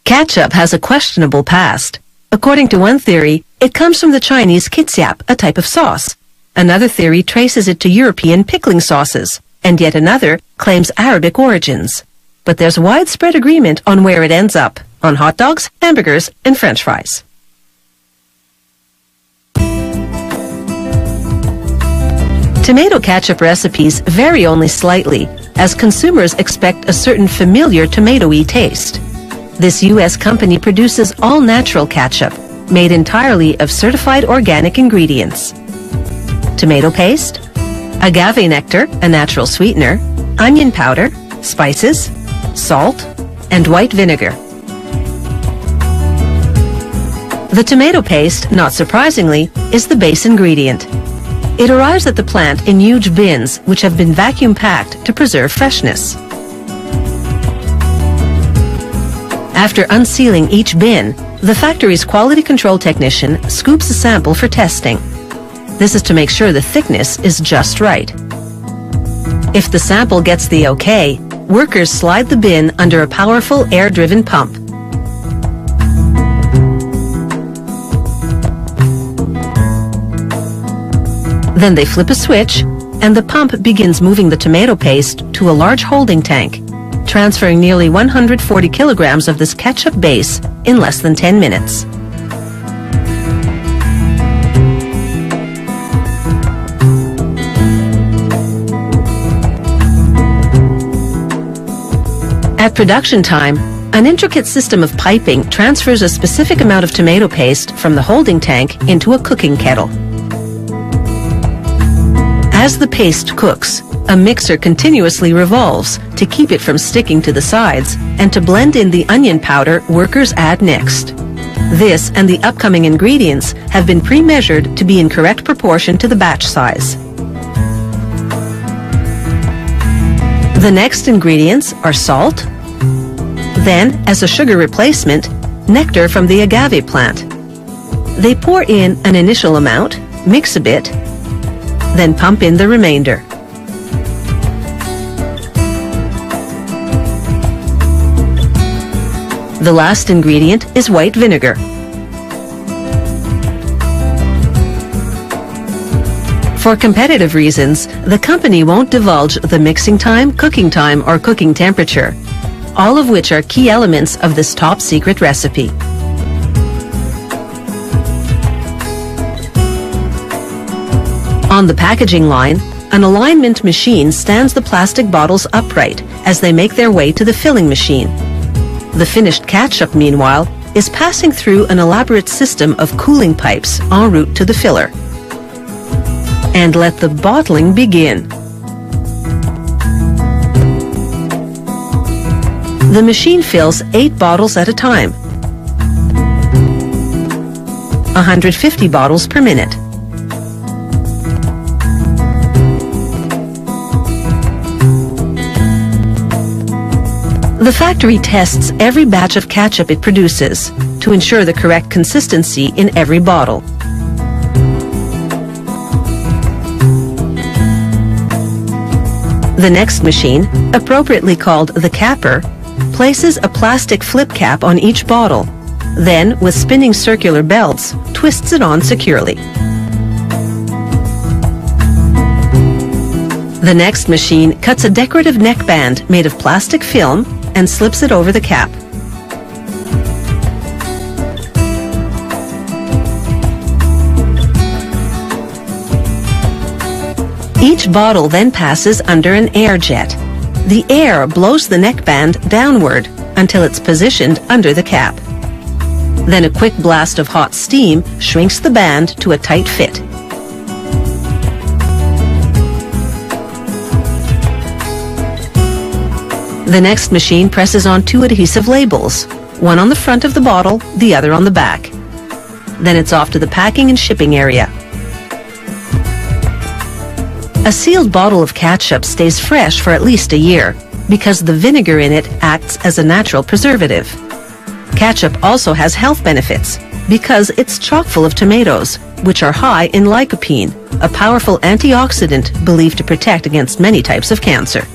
Ketchup has a questionable past. According to one theory, it comes from the Chinese Ketchup, a type of sauce. Another theory traces it to European pickling sauces, and yet another claims Arabic origins. But there's widespread agreement on where it ends up, on hot dogs, hamburgers, and French fries. Tomato ketchup recipes vary only slightly, as consumers expect a certain familiar tomatoey taste. This U.S. company produces all-natural ketchup, made entirely of certified organic ingredients. Tomato paste, agave nectar, a natural sweetener, onion powder, spices, salt, and white vinegar. The tomato paste, not surprisingly, is the base ingredient. It arrives at the plant in huge bins, which have been vacuum-packed to preserve freshness. After unsealing each bin, the factory's quality control technician scoops a sample for testing. This is to make sure the thickness is just right. If the sample gets the okay, workers slide the bin under a powerful air-driven pump. Then they flip a switch, and the pump begins moving the tomato paste to a large holding tank, transferring nearly 140 kilograms of this ketchup base in less than 10 minutes. At production time, an intricate system of piping transfers a specific amount of tomato paste from the holding tank into a cooking kettle. As the paste cooks, a mixer continuously revolves to keep it from sticking to the sides and to blend in the onion powder workers add next. This and the upcoming ingredients have been pre-measured to be in correct proportion to the batch size. The next ingredients are salt, then, as a sugar replacement, nectar from the agave plant. They pour in an initial amount, mix a bit, then pump in the remainder. The last ingredient is white vinegar. For competitive reasons, the company won't divulge the mixing time, cooking time, or cooking temperature, all of which are key elements of this top-secret recipe. On the packaging line, an alignment machine stands the plastic bottles upright as they make their way to the filling machine. The finished ketchup, meanwhile, is passing through an elaborate system of cooling pipes en route to the filler. And let the bottling begin. The machine fills 8 bottles at a time, 150 bottles per minute. The factory tests every batch of ketchup it produces to ensure the correct consistency in every bottle. The next machine, appropriately called the capper, places a plastic flip cap on each bottle, then, with spinning circular belts, twists it on securely. The next machine cuts a decorative neckband made of plastic film and slips it over the cap. Each bottle then passes under an air jet. The air blows the neckband downward until it's positioned under the cap. Then a quick blast of hot steam shrinks the band to a tight fit. The next machine presses on 2 adhesive labels, one on the front of the bottle, the other on the back. Then it's off to the packing and shipping area. A sealed bottle of ketchup stays fresh for at least a year because the vinegar in it acts as a natural preservative. Ketchup also has health benefits because it's chock full of tomatoes, which are high in lycopene, a powerful antioxidant believed to protect against many types of cancer.